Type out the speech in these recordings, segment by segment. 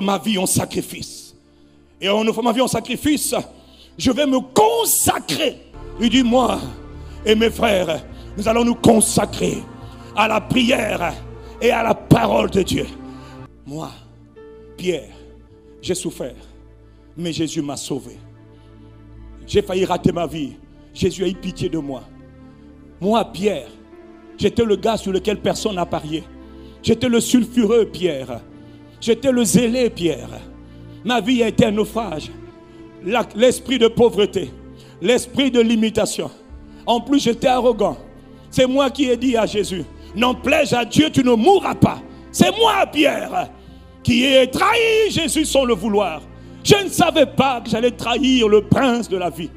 ma vie en sacrifice. Et en offrant ma vie en sacrifice, je vais me consacrer. Il dit, moi et mes frères, nous allons nous consacrer à la prière et à la parole de Dieu. Moi, Pierre, j'ai souffert, mais Jésus m'a sauvé. J'ai failli rater ma vie. Jésus a eu pitié de moi. Moi, Pierre, j'étais le gars sur lequel personne n'a parié. J'étais le sulfureux Pierre. J'étais le zélé Pierre. Ma vie a été un naufrage. L'esprit de pauvreté, l'esprit de limitation. En plus, j'étais arrogant. C'est moi qui ai dit à Jésus, n'en plaise à Dieu, tu ne mourras pas. C'est moi, Pierre, qui ai trahi Jésus sans le vouloir. Je ne savais pas que j'allais trahir le prince de la vie.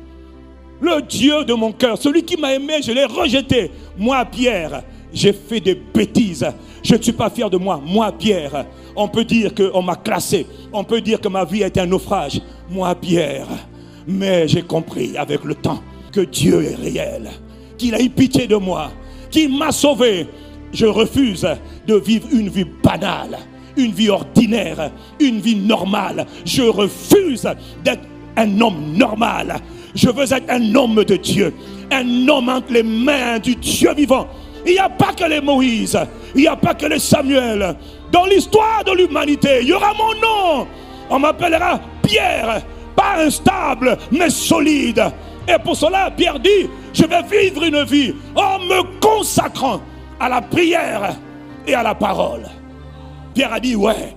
Le Dieu de mon cœur, celui qui m'a aimé, je l'ai rejeté. Moi, Pierre, j'ai fait des bêtises. Je ne suis pas fier de moi. Moi, Pierre, on peut dire qu'on m'a classé. On peut dire que ma vie a été un naufrage. Moi, Pierre. Mais j'ai compris avec le temps que Dieu est réel. Qu'il a eu pitié de moi. Qu'il m'a sauvé. Je refuse de vivre une vie banale. Une vie ordinaire. Une vie normale. Je refuse d'être un homme normal. Je veux être un homme de Dieu. Un homme entre les mains du Dieu vivant. Il n'y a pas que les Moïse. Il n'y a pas que les Samuel. Dans l'histoire de l'humanité, il y aura mon nom. On m'appellera Pierre. Pas instable, mais solide. Et pour cela, Pierre dit, je vais vivre une vie en me consacrant à la prière et à la parole. Pierre a dit, ouais,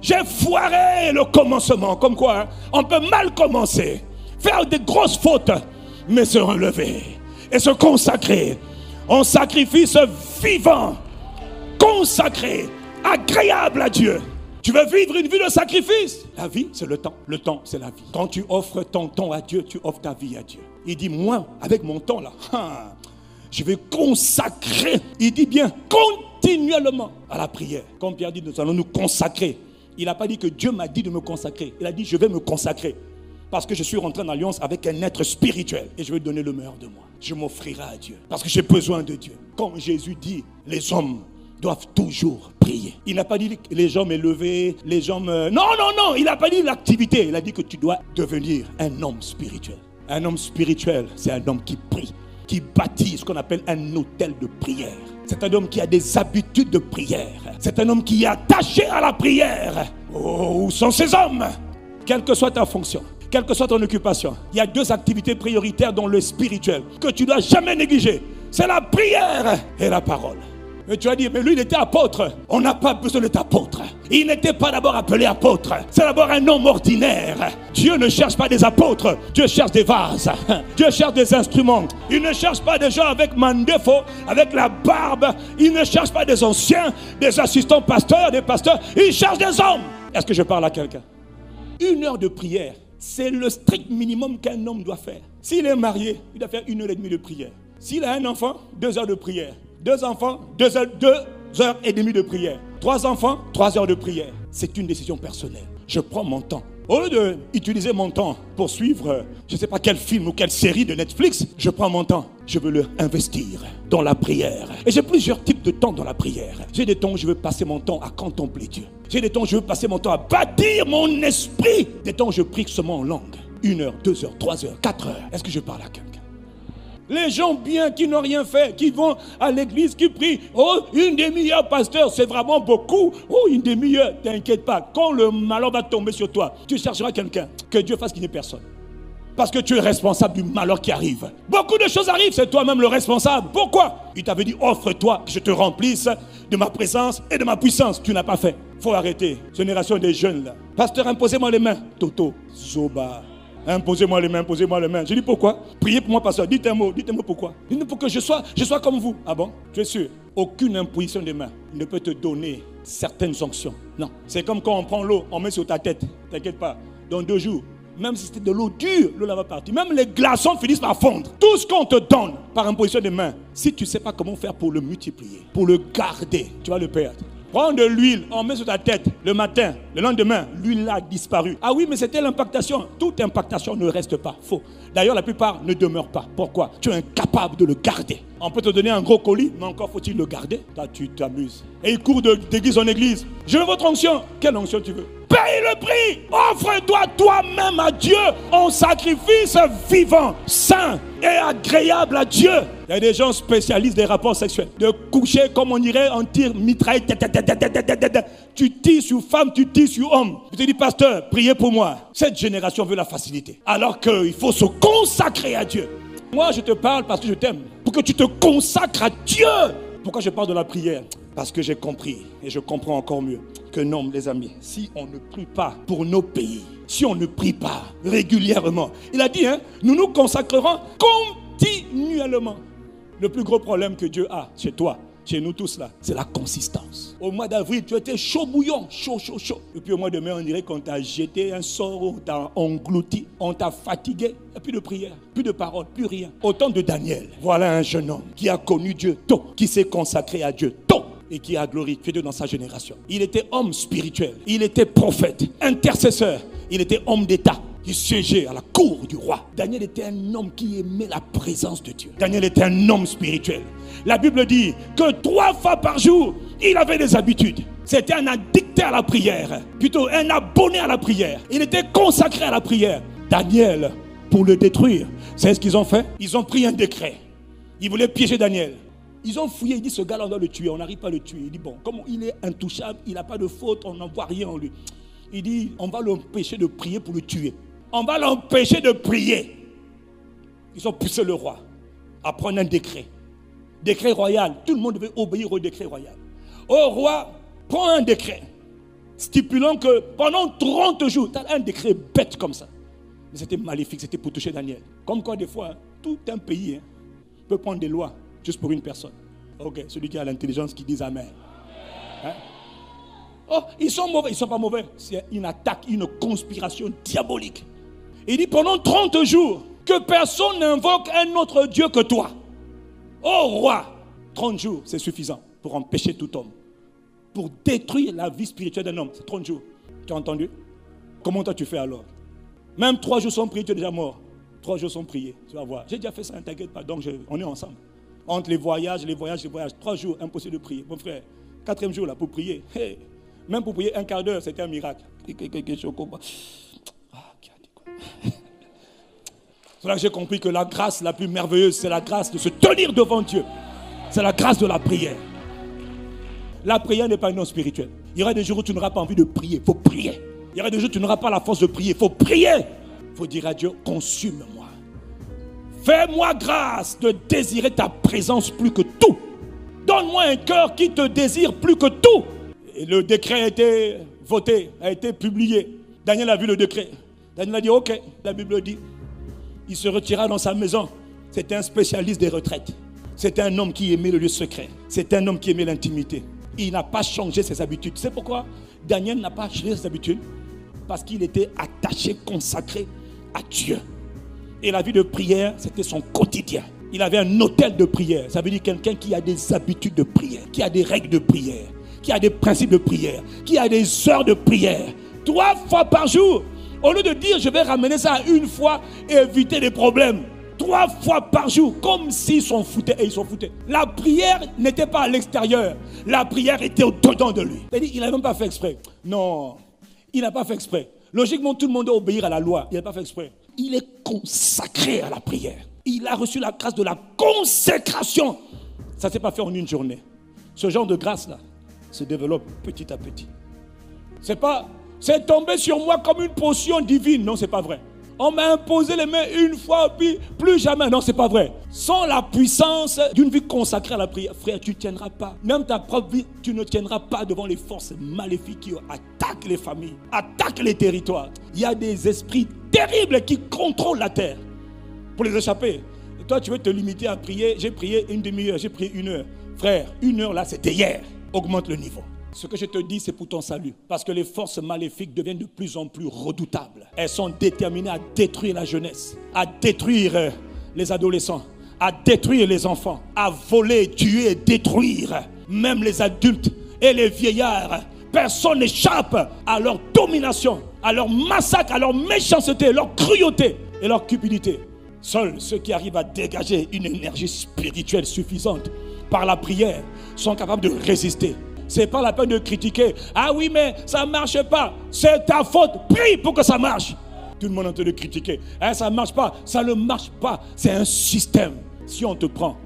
j'ai foiré le commencement. Comme quoi, hein, on peut mal commencer, faire des grosses fautes, mais se relever et se consacrer en sacrifice vivant, consacré, agréable à Dieu. Tu veux vivre une vie de sacrifice? La vie, c'est le temps. Le temps, c'est la vie. Quand tu offres ton temps à Dieu, tu offres ta vie à Dieu. Il dit, moi, avec mon temps là, je vais consacrer, il dit bien, continuellement à la prière. Comme Pierre dit, nous allons nous consacrer. Il n'a pas dit que Dieu m'a dit de me consacrer. Il a dit, je vais me consacrer. Parce que je suis rentré en alliance avec un être spirituel. Et je vais donner le meilleur de moi. Je m'offrirai à Dieu. Parce que j'ai besoin de Dieu. Quand Jésus dit, les hommes doivent toujours prier. Il n'a pas dit les jambes élevées, les jambes... Non, il n'a pas dit l'activité. Il a dit que tu dois devenir un homme spirituel. Un homme spirituel, c'est un homme qui prie, qui bâtit ce qu'on appelle un hôtel de prière. C'est un homme qui a des habitudes de prière. C'est un homme qui est attaché à la prière. Oh, où sont ces hommes? Quelle que soit ta fonction, quelle que soit ton occupation, il y a deux activités prioritaires dans le spirituel que tu ne dois jamais négliger. C'est la prière et la parole. Et tu vas dire, mais lui il était apôtre. On n'a pas besoin d'être apôtre. Il n'était pas d'abord appelé apôtre. C'est d'abord un homme ordinaire. Dieu ne cherche pas des apôtres. Dieu cherche des vases. Dieu cherche des instruments. Il ne cherche pas des gens avec mandefo, avec la barbe. Il ne cherche pas des anciens, des assistants pasteurs, des pasteurs. Il cherche des hommes. Est-ce que je parle à quelqu'un? 1 heure de prière, c'est le strict minimum qu'un homme doit faire. S'il est marié, il doit faire 1h30 de prière. S'il a un enfant, 2 heures de prière. 2 enfants, 2 heures et demie de prière. 3 enfants, 3 heures de prière. C'est une décision personnelle. Je prends mon temps. Au lieu d'utiliser mon temps pour suivre, je ne sais pas quel film ou quelle série de Netflix, je prends mon temps. Je veux le investir dans la prière. Et j'ai plusieurs types de temps dans la prière. J'ai des temps où je veux passer mon temps à contempler Dieu. J'ai des temps où je veux passer mon temps à bâtir mon esprit. Des temps où je prie seulement en langue. 1 heure, 2 heures, 3 heures, 4 heures. Est-ce que je parle à quelqu'un? Les gens bien qui n'ont rien fait, qui vont à l'église, qui prient. Oh, 1 demi-heure, pasteur, c'est vraiment beaucoup. Oh, 1 demi-heure, t'inquiète pas. Quand le malheur va tomber sur toi, tu chercheras quelqu'un. Que Dieu fasse qu'il n'y ait personne. Parce que tu es responsable du malheur qui arrive. Beaucoup de choses arrivent, c'est toi-même le responsable. Pourquoi? Il t'avait dit, offre-toi, que je te remplisse de ma présence et de ma puissance. Tu n'as pas fait. Faut arrêter. Génération des jeunes là. Pasteur, imposez-moi les mains. Toto, Zoba. Imposez-moi les mains, imposez-moi les mains. Je dis pourquoi? Priez pour moi, pasteur. Dites un mot pourquoi. Dites-moi pour que je sois comme vous. Ah bon? Tu es sûr? Aucune imposition des mains ne peut te donner certaines sanctions. Non. C'est comme quand on prend l'eau, on met sur ta tête. T'inquiète pas. Dans 2 jours, même si c'était de l'eau dure, l'eau là va partir. Même les glaçons finissent par fondre. Tout ce qu'on te donne par imposition des mains, si tu ne sais pas comment faire pour le multiplier, pour le garder, tu vas le perdre. Prends de l'huile, on met sur ta tête le matin, le lendemain, l'huile a disparu. Ah oui, mais c'était l'impactation. Toute impactation ne reste pas. Faux. D'ailleurs, la plupart ne demeurent pas. Pourquoi? Tu es incapable de le garder. On peut te donner un gros colis, mais encore faut-il le garder. Là, tu t'amuses. Et il court d'église en église. Je veux votre onction. Quelle onction tu veux? Paye le prix. Offre-toi toi-même à Dieu en sacrifice vivant, saint et agréable à Dieu. Il y a des gens spécialistes des rapports sexuels. De coucher, comme on dirait, en tir mitraille. Tu tires sur femme, tu tires sur homme. Je te dis, pasteur, priez pour moi. Cette génération veut la facilité. Alors qu'il faut se consacrer à Dieu. Moi, je te parle parce que je t'aime. Pour que tu te consacres à Dieu. Pourquoi je parle de la prière? Parce que j'ai compris, et je comprends encore mieux, que non, les amis, si on ne prie pas pour nos pays, si on ne prie pas régulièrement, il a dit, nous nous consacrerons continuellement. Le plus gros problème que Dieu a chez toi, chez nous tous là, c'est la consistance. Au mois d'avril, tu étais chaud bouillant, chaud. Et puis au mois de mai, on dirait qu'on t'a jeté un sort, on t'a englouti, on t'a fatigué. Il n'y a plus de prière, plus de parole, plus rien. Au temps de Daniel, voilà un jeune homme qui a connu Dieu tôt, qui s'est consacré à Dieu tôt et qui a glorifié Dieu dans sa génération. Il était homme spirituel, il était prophète, intercesseur, il était homme d'État. Il siégeait à la cour du roi. Daniel était un homme qui aimait la présence de Dieu. Daniel était un homme spirituel. La Bible dit que 3 fois par jour, il avait des habitudes. C'était un addicté à la prière, plutôt un abonné à la prière. Il était consacré à la prière. Daniel, pour le détruire, c'est ce qu'ils ont fait. Ils ont pris un décret. Ils voulaient piéger Daniel. Ils ont fouillé, ils disent ce gars-là on doit le tuer, on n'arrive pas à le tuer. Il dit bon, comme il est intouchable, il n'a pas de faute, on n'en voit rien en lui. Il dit on va l'empêcher de prier pour le tuer. On va l'empêcher de prier. Ils ont poussé le roi à prendre un décret. Décret royal. Tout le monde devait obéir au décret royal. Au roi, prends un décret stipulant que pendant 30 jours, tu as un décret bête comme ça. Mais c'était maléfique, c'était pour toucher Daniel. Comme quoi des fois, tout un pays peut prendre des lois juste pour une personne. Ok, celui qui a l'intelligence qui dit Amen. Oh, ils sont mauvais, ils ne sont pas mauvais. C'est une attaque, une conspiration diabolique. Il dit pendant 30 jours, que personne n'invoque un autre Dieu que toi. Oh roi, 30 jours, c'est suffisant pour empêcher tout homme. Pour détruire la vie spirituelle d'un homme, c'est 30 jours. Tu as entendu? Comment toi tu fais alors? Même 3 jours sans prier, tu es déjà mort. 3 jours sans prier, tu vas voir. J'ai déjà fait ça, ne t'inquiète pas, donc on est ensemble. Entre les voyages, 3 jours, impossible de prier. Mon frère, 4e jour là, pour prier. Hey, même pour prier un quart d'heure, c'était un miracle. C'est là que j'ai compris que la grâce la plus merveilleuse, c'est la grâce de se tenir devant Dieu. C'est la grâce de la prière. La prière n'est pas un nom spirituel. Il y aura des jours où tu n'auras pas envie de prier. Il faut prier. Il y aura des jours où tu n'auras pas la force de prier. Il faut prier. Il faut dire à Dieu, consume-moi. Fais-moi grâce de désirer ta présence plus que tout. Donne-moi un cœur qui te désire plus que tout. Et le décret a été voté, a été publié. Daniel a vu le décret. Daniel a dit, ok, la Bible dit. Il se retira dans sa maison. C'était un spécialiste des retraites. C'était un homme qui aimait le lieu secret. C'était un homme qui aimait l'intimité. Il n'a pas changé ses habitudes. C'est pourquoi Daniel n'a pas changé ses habitudes. Parce qu'il était attaché, consacré à Dieu. Et la vie de prière, c'était son quotidien. Il avait un hôtel de prière. Ça veut dire quelqu'un qui a des habitudes de prière, qui a des règles de prière, qui a des principes de prière, qui a des heures de prière. 3 fois par jour. Au lieu de dire je vais ramener ça à 1 fois et éviter des problèmes. 3 fois par jour, comme s'ils s'en foutaient et ils s'en foutaient. La prière n'était pas à l'extérieur. La prière était au-dedans de lui. C'est-à-dire, il n'a même pas fait exprès. Non, il n'a pas fait exprès. Logiquement, tout le monde doit obéir à la loi. Il n'a pas fait exprès. Il est consacré à la prière. Il a reçu la grâce de la consécration. Ça ne s'est pas fait en une journée. Ce genre de grâce-là se développe petit à petit. C'est tombé sur moi comme une potion divine. Non, ce n'est pas vrai. On m'a imposé les mains 1 fois, puis plus jamais. Non, ce n'est pas vrai. Sans la puissance d'une vie consacrée à la prière, frère, tu ne tiendras pas. Même ta propre vie, tu ne tiendras pas devant les forces maléfiques qui attaquent les familles, attaquent les territoires. Il y a des esprits terribles qui contrôlent la terre. Pour les échapper. Et toi, tu veux te limiter à prier. J'ai prié 1 demi-heure, j'ai prié 1 heure. Frère, 1 heure là, c'était hier. Augmente le niveau. Ce que je te dis, c'est pour ton salut. Parce que les forces maléfiques deviennent de plus en plus redoutables. Elles sont déterminées à détruire la jeunesse, à détruire les adolescents, à détruire les enfants, à voler, tuer, détruire même les adultes et les vieillards. Personne n'échappe à leur domination, à leur massacre, à leur méchanceté, leur cruauté et leur cupidité. Seuls ceux qui arrivent à dégager une énergie spirituelle suffisante par la prière sont capables de résister. C'est pas la peine de critiquer. Ah oui, mais ça ne marche pas. C'est ta faute. Prie pour que ça marche. Tout le monde est en train de critiquer. Ah, ça ne marche pas. Ça ne marche pas. C'est un système. Si on te prend,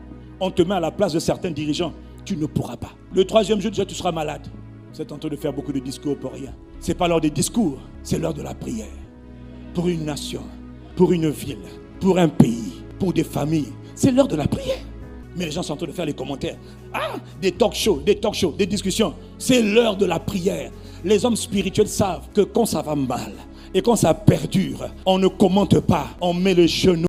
on te met à la place de certains dirigeants, tu ne pourras pas. Le troisième jour, déjà, tu seras malade. Vous êtes en train de faire beaucoup de discours pour rien. Ce n'est pas l'heure des discours, c'est l'heure de la prière. Pour une nation, pour une ville, pour un pays, pour des familles. C'est l'heure de la prière. Mais les gens sont en train de faire les commentaires. Ah, des talk shows, des discussions. C'est l'heure de la prière. Les hommes spirituels savent que quand ça va mal et quand ça perdure, on ne commente pas, on met le genou.